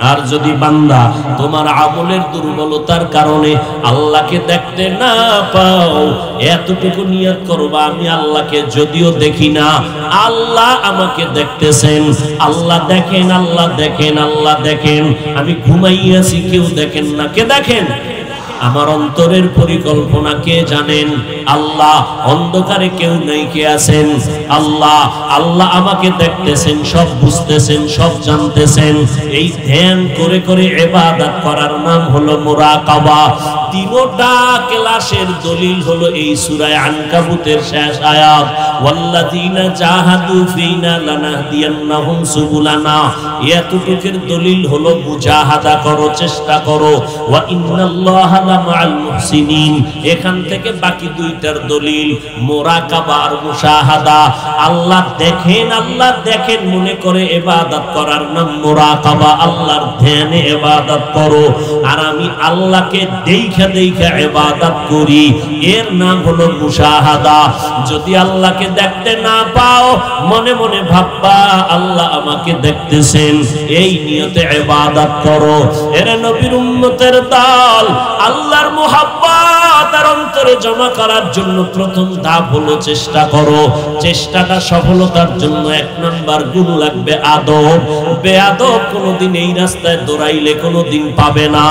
আর যদি বান্দা তোমার আমলের দুর্বলতার কারণে আল্লাহকে দেখতে না পাও, এতটুকু নিয়ত করবা, আমি আল্লাহকে যদিও দেখি না, আল্লাহ আমাকে দেখতেছেন। আল্লাহ দেখেন, আল্লাহ দেখেন, আল্লাহ দেখেন। আমি ঘুমাইয়াছি, কেউ দেখেন না। কে দেখেন? আমার অন্তরের পরিকল্পনা কে জানেন? আল্লাহ। অন্ধকারে কেউ নেই, কে আছেন? আল্লাহ। আল্লাহ আমাকে দেখতেছেন, সব বুঝতেছেন, সব জানতেছেন। এই ধ্যান করে করে ইবাদত করার নাম হলো মুরাকাবা। তিনটা ক্লাসের দলিল হলো এই সূরা আনকাবুতের শেষ আয়াত, ওয়াল্লাযীনা জাহাদু ফীনা লানাহদিয়ান্নাহুম সুবুলানা। এতটুকুর দলিল হলো মুজাহাদা করো, চেষ্টা করো। ওয়া ইন্নাল্লাহা আল্লাহ মাআল মুহসিনিন। এখান থেকে বাকি দুইটার দলিল মুরাকাবা আর মুশাহাদা। আল্লাহ দেখেন মনে করে ইবাদত করার নাম মুরাকাবা, আল্লাহর ধ্যানে ইবাদত করো। আর আমি আল্লাহকে দেখা ইবাদত করি, এর নাম হলো মুশাহাদা। যদি আল্লাহকে দেখতে না পাও, মনে মনে ভাববা আল্লাহ আমাকে দেখতেছেন, এই নিয়তে ইবাদত করো। এর নবীর উম্মতের দল, আল্লাহর মুহাব্বত আর অন্তরে জমা করার জন্য প্রথম ধাপ হলো চেষ্টা করো। চেষ্টাটা সফলতার জন্য এক নাম্বার গুণ লাগবে আদব। বেয়াদব কোনোদিন এই রাস্তায় দৌড়াইলে কোনোদিন পাবে না।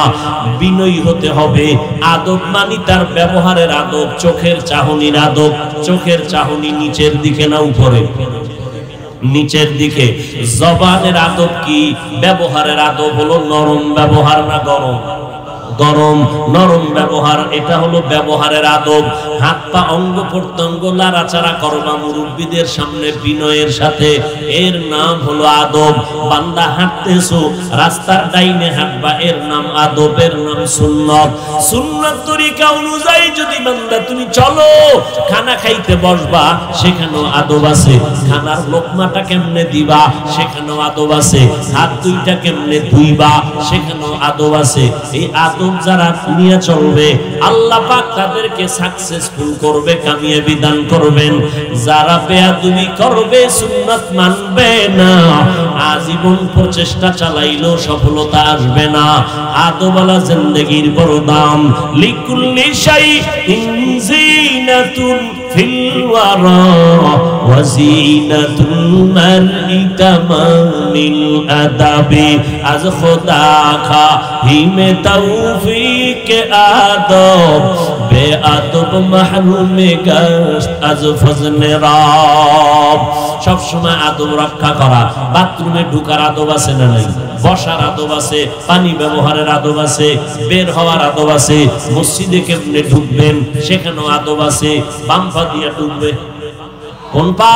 বিনয়ী হতে হবে। আদব মানি তার ব্যবহারের আদব, চোখের চাহনির আদব। চোখের চাহনি নিচের দিকে না উপরে? নিচের দিকে। জবানের আদব কি? ব্যবহারের আদব হলো নরম ব্যবহার না গরম? নরম ব্যবহার, এটা হলো ব্যবহারের আদব। হাত পা অঙ্গ প্রত্যঙ্গ নাড়াচাড়া করবা মুরব্বীদের সামনে বিনয়ের সাথে, এর নাম হলো আদব। বান্দা হাঁটতেছো, রাস্তার ডাইনে হাঁটবা, এর নাম আদব, এর নাম সুন্নত। সুন্নত তরিকা অনুযায়ী যদি বান্দা তুমি চলো, খানা খাইতে বসবা, সেখানেও আদব আছে। খানার লোকমাটা কেমনে দিবা, সেখানেও আদব আছে। হাত দুইটা কেমনে ধুইবা, সেখানেও আদব আছে। এই আদব যারা নিয়ে চলবে, আল্লাহ পাক তাদেরকে সাকসেসফুল করবে, কামিয়াবি দান করবেন। যারা বেয়াদবি করবে, সুন্নাত মানবে না, আজীবন প্রচেষ্টা চালাইলেও সফলতা আসবে না। আদবওয়ালা জিন্দেগির বড় দাম। লিকুল্লি শাইইন জিনাতুন ফিল ওয়ারা ওয়া জিনাতুল মারই তামানিল আদাবি। আজ খোদা খা হিমে তৌফিক আদব, বেআদব মাহরুমে গশত আজ ফজনে রাব। সব সময় আদব রক্ষা করা। বাথরুমে ঢোকার আদব আছে না নাই? বসার আদব আছে, পানি ব্যবহারের আদব আছে, বের হওয়ার আদব আছে। মসজিদে কেমনে ঢুকবেন, সেখানেও আদব আছে। বাম পা দিয়ে ঢুকবে, কোন পা?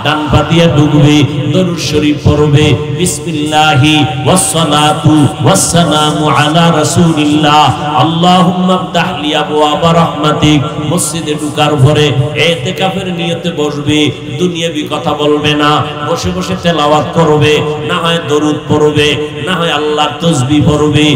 ডান পা দিয়ে ঢুকবে। দরুদ শরীফ পড়বে, বিসমিল্লাহি ওয়াসসালাতু ওয়াসসালামু আলা রাসূলিল্লাহ, আল্লাহুম্মা ইফতাহ লি আবওয়াবা রাহমাতিক। মসজিদে ঢোকার পরে ইতিকাফের নিয়তে বসবে, দুনিয়াবি কথা বলবে না, বসে বসে তেলাওয়াত করবে, না হয় দরুদ পড়বে, না হয় আল্লাহর তাসবিহ পড়বে।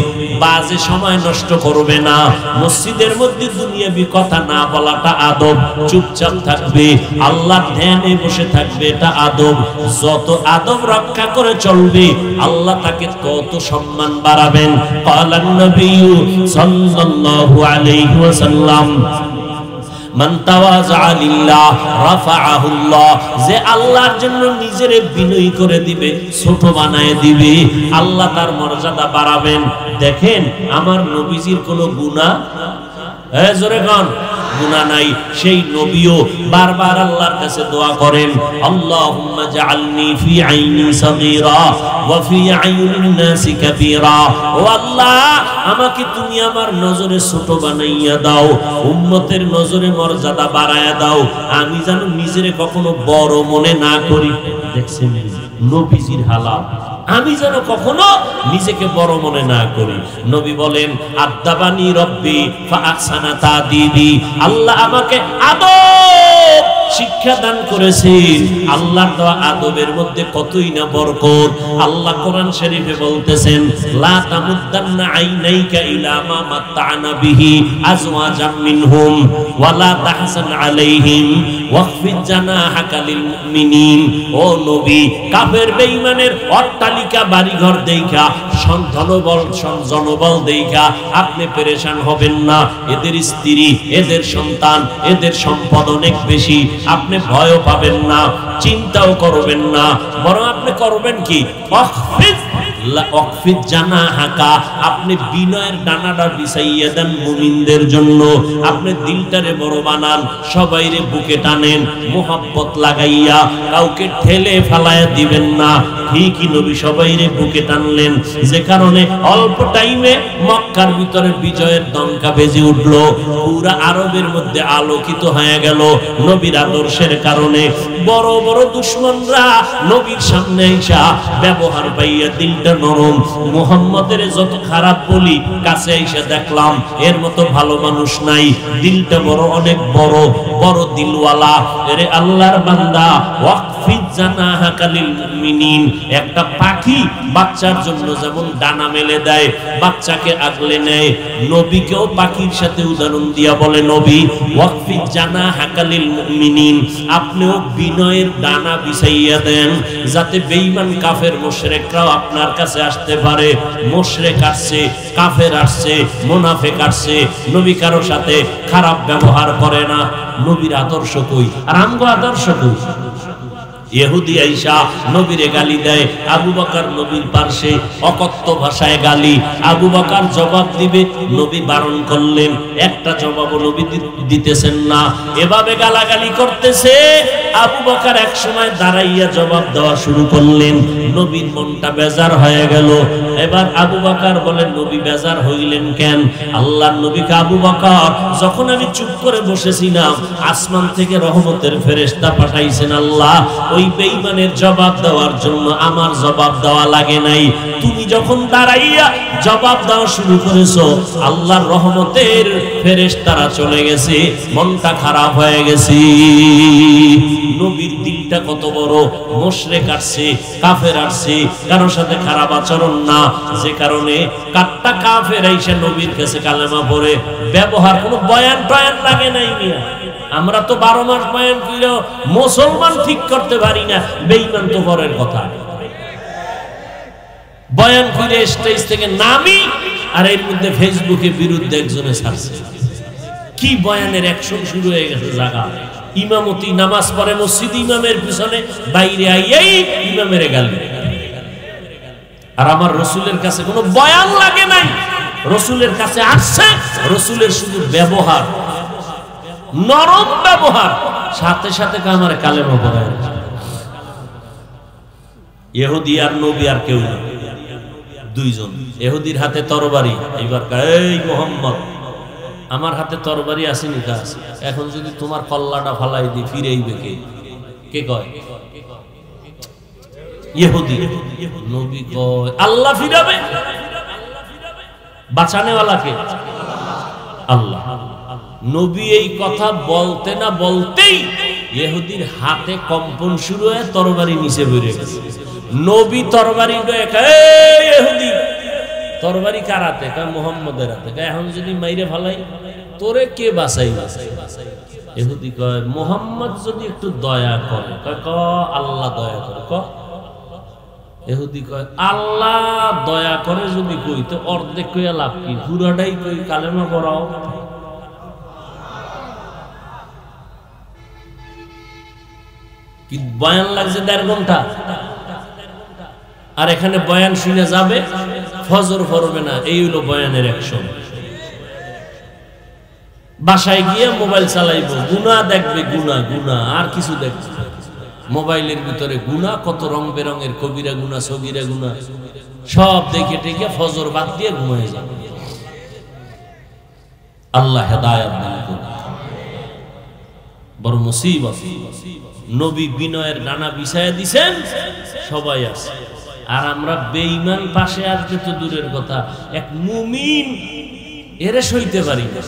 বাজে সময় নষ্ট করবে না। মসজিদের মধ্যে দুনিয়াবি কথা না বলাটা আদব। চুপচাপ থাকবে, আল্লাহ ধ্যানে বসে থাকবে, এটা আদব। যত আদব রক্ষা করে চলবে, আল্লাহ তাকে তত সম্মান বাড়াবেন। ক্বালান নবী সাল্লাল্লাহু আলাইহি ওয়াসাল্লাম, মান তাওয়াযা লিল্লাহ রাফাআহুল্লাহ। যে আল্লাহর জন্য নিজেরে বিনয়ী করে দিবে, ছোট বানায় দিবে, আল্লাহ তার মর্যাদা বাড়াবেন। দেখেন আমার নবীজির কোনো গুনাহ, জোরে গান, গুনাহ নাই। সেই নবীও বারবার আল্লাহর কাছে দোয়া করেন, আল্লাহুম্মা জাআলনি ফি আইনি সাগীরা ওয়া ফি আইনিন নাসি কাবীরা। ও আল্লাহ, আমাকে তুমি আমার নজরে ছোট বানাইয়া দাও, উম্মতের নজরে মর্যাদা বাড়ায়া দাও। আমি যেন নিজেরে কখনো বড় মনে না করি। দেখছেন নবীজির হালাত, আমি যেন কখনো নিজেকে বড় মনে না করি। নবী বলেন, আদাবানি রব্বি ফাআহসানা তাদিবি। আল্লাহ আমাকে আদব শিক্ষা দান করেছেন। আল্লাহর দেওয়া আদবের মধ্যে কতই না বরকত। আল্লাহ কোরআন শরীফে বলতেছেন, লা তামুদ্দান্না আইনাইকা ইলা মা মাত্তা'না বিহি আজওয়াজাম মিনহুম ওয়া লা তাহসান আলাইহিম ওয়াখফিজ জানাহাকা লিল মুমিনিন। ও নবী, কাফের বেঈমানের অট্টালিকা বাড়িঘর দেইখা, জনবল দেইখা আপনি পেরেশান হবেন না। এদের স্ত্রী, এদের সন্তান, এদের সম্পদ অনেক বেশি, আপনি ভয়ও পাবেন না, চিন্তাও করবেন না। বরং আপনি করবেন কি? আপনি বিনয়ের ডানাটা বিছাইয়া দেন মুমিনদের জন্য। আপনি দিলটারে বড় বানান, সবাইরে বুকে টানেন, মোহাব্বত লাগাইয়া, কাউকে ঠেলে ফেলায়া দিবেন না। ঠিকই নবী সবাইরে বুকে টানলেন, যে কারণে অল্প টাইমে মক্কার ভিতরে বিজয়ের দমকা বেজে উঠল। পুরা আরবের মধ্যে আলোকিত হয়ে গেল নবীর আদর্শের কারণে। বড় বড় দুশমনরা নবীর সামনে এসে ব্যবহার পাইয়া দিলটা দিলটা নরম। মুহাম্মাদের যত খারাপ বলি কাছে এসে দেখলাম এর মতো ভালো মানুষ নাই, দিলটা বড়, অনেক বড় বড় দিলওয়ালা। এরে আল্লাহর বান্দা, ওয়াকফিজ জানাহাকা লিল মুমিনিন, একটা পাখি বাচ্চার জন্য যেমন ডানা মেলে দেয়, বাচ্চাকে আগলে নেয়, নবীকেও পাখির সাথে উদাহরণ দিয়া বলে, নবী ওয়াকফিজ জানাহাকা লিল মুমিনিন, আপনিও বিনয়ের ডানা বিছাইয়া দেন, যাতে বেঈমান কাফের মুশরিকরাও আপনার কাছে আসতে পারে। মুশরিক আসছে, কাফের আসছে, মুনাফিক আসছে, নবী কারো সাথে খারাপ ব্যবহার করে না। নবীর আদর্শ কই আর আমগো আদর্শ কই? ইহুদি আইসা নবীরে গালি দেয়, আবু বকর নবীর পাশে অকথ্য ভাষায় গালি, আবু বকর জবাব দিবে, নবী বারণ করলেন, একটা জবাবও নবী দিতেছেন না, এভাবে গালাগালি করতেছে। আবু বকর এক সময় দাঁড়াইয়া জবাব দেওয়া শুরু করলেন, নবীর মনটা বেজার হয়ে গেল। এবার আবু বকর বলেন, নবী বেজার হইলেন কেন? আল্লাহর নবীকে, আবু বকর, যখন আমি চুপ করে বসেছিলাম আসমান থেকে রহমতের ফেরেশতা পাঠাইছেন আল্লাহ ওই বেঈমানের জবাব দেওয়ার জন্য, আমার জবাব দেওয়া লাগে নাই। তুমি যখন দাঁড়াইয়া জবাব দেওয়া শুরু করেছো, আল্লাহর রহমতের ফেরেশতারা চলে গেছে, মনটা খারাপ হয়ে গেছে। নবীর দিলটা কত বড়! মুশরিক আসছে, কাফের আসছে, কারোর সাথে খারাপ আচরণ না, যে কারণে কাট্টা কাফের আইসা নবীর কাছে কালেমা পড়ে ব্যবহার, কোনো বয়ান টয়ান লাগে নাই মিয়া। আমরা তো 12 মাস বয়ান কইলেও মুসলমান ঠিক করতে পারি না, বেঈমান তো পরের কথা। বয়ান করে স্টেজ থেকে নামি, আর এর মধ্যে ফেসবুকে বিরুদ্ধে একজনে ছাড়ছে, কি বয়ানের অ্যাকশন শুরু হয়ে গেছে জায়গা। ইমামতি নামাজ পড়ে মসজিদ, ইমামের পিছনে বাইরে আইয়াই ইমামের গালি। আর আমার রসুলের কাছে কোনো বয়ান লাগে নাই, রসুলের কাছে আসছে, রসুলের শুধু ব্যবহার, নরম ব্যবহার, সাথে সাথে আমার কালেমা পড়ায়। ইহুদি আর নবী আর কেউ না, দুইজন। ইহুদির হাতে তরবারি, এইবার এই মুহাম্মদ, আমার হাতে তরবারি আসেনি কাজ, এখন যদি তোমার কল্লাটা ফালাই দি ফিরেইবে কে? কে কয়? ইহুদি। নবী কয় আল্লাহ ফিরাবে, বাঁচানেওয়ালা কে? আল্লাহ। নবী এই কথা বলতে না বলতেই ইহুদির হাতে কম্পন শুরু হয়ে তরবারি নিচে পড়ে গেছে। নবী তরবারি ইহুদি তরবারি কার হাতে? মুহাম্মদের হাতে। এখন যদি মাইরে ফালাই তোরে কে বাঁচাইবে? ইহুদি কয় মুহাম্মদ যদি একটু দয়া করে, ক আল্লাহ দয়া করে, ক। ইহুদি কয় আল্লাহ দয়া করে যদি কই তো অর্ধেক কইয়া লাভ কি, পুরাটাই কই কালেমা পড়াও। কি বয়ান লাগছে 1.5 ঘন্টা, আর এখানে বয়ান শুনে যাবে, ফজর পড়বে না, এই হলো বয়ানের অ্যাকশন। বাসায় গিয়ে মোবাইল চালাইবো, গুনাহ দেখবে, গুনাহ গুনাহ আর কিছু দেখবে। মোবাইলের ভিতরে গুনাহ, কত রং বেরঙের কবিরা গুনাহ, সগীরা গুনাহ, সব দেখে টেকে ফজর বাদ দিয়ে ঘুমিয়ে যাবে। আল্লাহ হেদায়েত দান করুন। বড় মুসিবত। নবী বিনয়ের ডানা বিছায়া দিছেন, সবাই আছে, আর আমরা বেঈমান পাশে আসবে তো দূরের কথা, এক মুমিন এরে সইতে পারি না।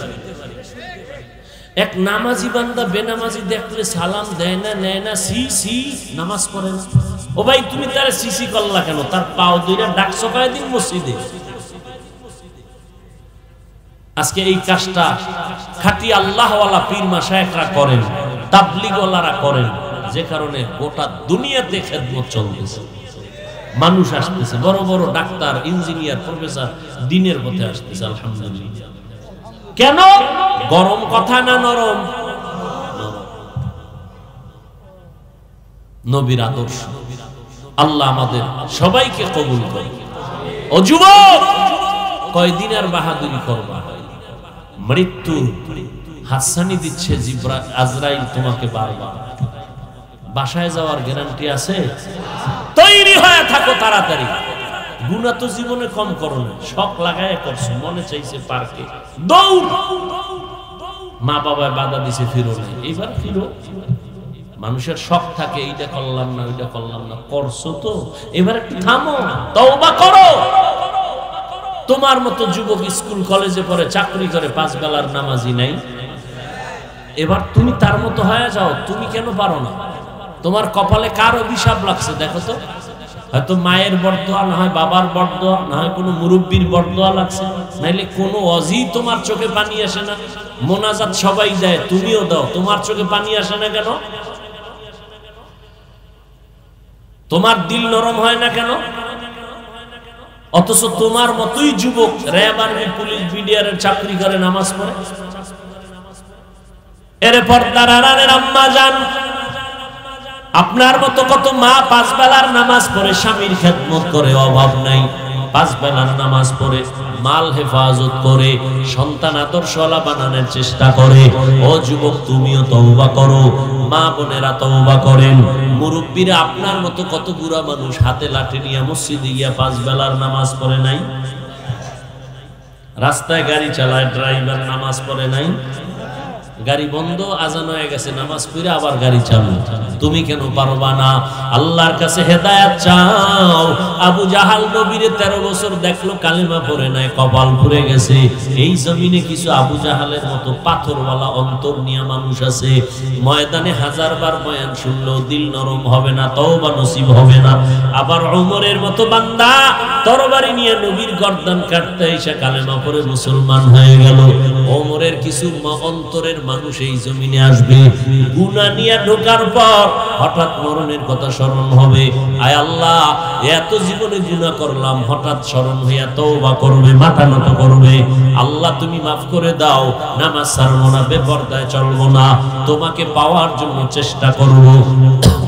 এক নামাজি বান্দা বেনামাজি দেখলে সালাম দেয় না, নেয় না, সি সি, নামাজ পড়ে না। ও ভাই তুমি তার সিসি করলা কেন? তার পাও দুইটা ডাকছো কয়দিন মসজিদে? আজকে এই কাজটা খাঁটি আল্লাহওয়ালা পীর মাশায়েখরা করেন, তাবলীগওয়ালারা করেন, যে কারণে গোটা দুনিয়াতে খেদমত চলতেছে। মানুষ আসতেছে, বড় বড় ডাক্তার, ইঞ্জিনিয়ার, প্রফেসর দ্বীনের পথে আসতেছে, আলহামদুলিল্লাহ। কেন? গরম কথা না নরম? নবীর আদর্শ। আল্লাহ আমাদের সবাইকে কবুল করে। ও যুবক, কয়দিন আর বাহাদুরি করবা? মৃত্যু হাসানি দিচ্ছে আজরাইল তোমাকে বারবার। বাসায় যাওয়ার গ্যারান্টি আছে? তৈরি হয়ে থাকো তাড়াতাড়ি। গুনাহ তো জীবনে কম করো না, শখ লাগায় করছো, মনে চাইছে পার্কে, দৌড়। মা বাবা বাধা দিছে ফিরো নাই, এবার ফিরো। মানুষের শখ থাকে, এইটা করলাম না ওইটা করলাম না, করছো তো এবার একটু থামো, তওবা করো। তোমার মতো যুবক স্কুল কলেজে পড়ে চাকরি করে 5 বেলার নামাজি নাই, এবার তুমি তার মতো হয়ে যাও। তুমি কেন পারো না? তোমার কপালে কার অভিশাপ লাগছে দেখো তো। হয়তো মায়ের বরদোয়া, না হয় বাবার বরদোয়া, না হয় কোনো মুরব্বীর বরদোয়া লাগছে, নাইলে কোনো অজি তোমার চোখে পানি আসে না। মোনাজাত সবাই দেয়, তুমিও দাও, তোমার চোখে পানি আসে না কেন? তোমার দিল নরম হয় না কেন? অথচ তোমার মতোই যুবক র্যাব, আর্মি, পুলিশ, বিডিআর চাকরি করে, নামাজ পড়ে। এর পর্দার আড়ালের আম্মা জান, আপনার মতো কত মা 5 বেলার নামাজ পড়ে, স্বামীর খেদমত করে, অভাব নাই, 5 বেলার নামাজ পড়ে, মাল হেফাজত করে, সন্তান আদর্শওয়ালা বানানোর চেষ্টা করে। ও যুবক, তুমিও তওবা করো, মা বোনেরা তওবা করেন। মুরব্বীরা আপনার মতো কত বুড়া মানুষ হাতে লাঠি নিয়ে মসজিদে গিয়া 5 বেলার নামাজ পড়ে নাই? রাস্তায় গাড়ি চালায় ড্রাইভার, নামাজ পড়ে নাই? গাড়ি বন্ধ, আজান হয়ে গেছে, নামাজ পড়ে আবার গাড়ি চালু। তুমি কেন পারবা না? আল্লাহর কাছে হেদায়েত চাও। আবু জাহাল নবীরে 13 বছর দেখলো, কালেমা পড়ে নাই, কপাল পুড়ে গেছে। এই জমিনে কিছু আবু জাহালের মতো পাথরওয়ালা অন্তর নিয়ে মানুষ আছে, ময়দানে 1000 বার বয়ান শুনলেও দিল নরম হবে না, তওবা নসিব হবে না। আবার ওমরের মতো বান্দা তরবারি নিয়ে নবীর গর্দান কাটতে এসে কালেমা পড়ে মুসলমান হয়ে গেল। ওমরের কিছু অন্তরের মানুষ এই জমিনে আসবে, গুনাহ নিয়ে ঢোকার পর হঠাৎ মরণের কথা স্মরণ হবে। আয় আল্লাহ, এত জীবনে গুনাহ করলাম, হঠাৎ স্মরণ হইয়া তওবা করবে, মাথা নত করবে। আল্লাহ তুমি মাফ করে দাও, নামাজ ছাড়বো না, বেপরদায় চলবো না, তোমাকে পাওয়ার জন্য চেষ্টা করব।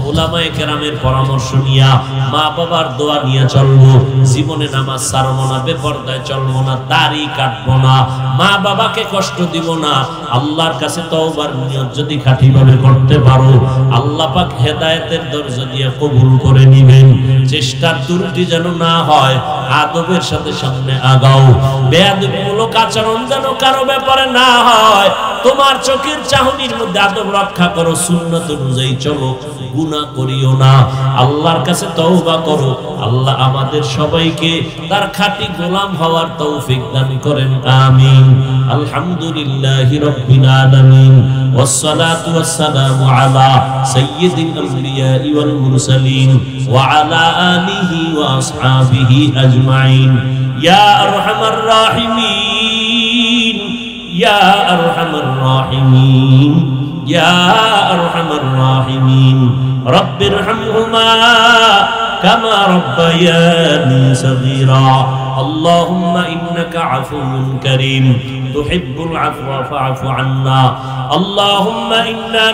উলামায়ে কেরামের পরামর্শ নিয়া, মা বাবার দোয়া নিয়ে চলবো। জীবনে নামাজ ছাড়বো না, বেপরদায় চলবো না, দাড়ি কাটবো না, মা বাবাকে কষ্ট দিব না। আল্লাহর কাছে তওবার নিয়ত যদি খাঁটিভাবে করতে পারো, আল্লাহ পাক হেদায়েতের দরজা দিয়ে কবুল করে নেবেন। চেষ্টার ত্রুটি যেন না হয়, আদবের সাথে সামনে আগাও, বেয়াদবিমূলক আচরণ যেন কারো ব্যাপারে না হয়। তোমার চোখের চাহনির মধ্যে আদব রক্ষা করো, সুন্নাত অনুযায়ী চলো, গুনাহ করিও না। আল্লাহর কাছে তওবা করো। আল্লাহ আমাদের সবাইকে তার খাঁটি গোলাম হওয়ার তৌফিক দান করেন, আমিন। আলহামদুলিল্লাহি রাব্বিল আলামিন, ওয়াসসালাতু ওয়াসসালামু আলা সাইয়্যিদিল আম্বিয়া ওয়াল মুরসালিন ওয়া আলা আলিহি ওয়া আসহাবিহি আজমাইন। ইয়া আরহামার রাহিমিন, ইয়া আরহামার রাহিমিন, ইয়া আরহামার রাহিমিন। রব্বিরহামহুমা কামা রব্বায়ানি সগীরা। اللهم إنك عفو كريم تحب العفو فاعف عنا. اللهم إنا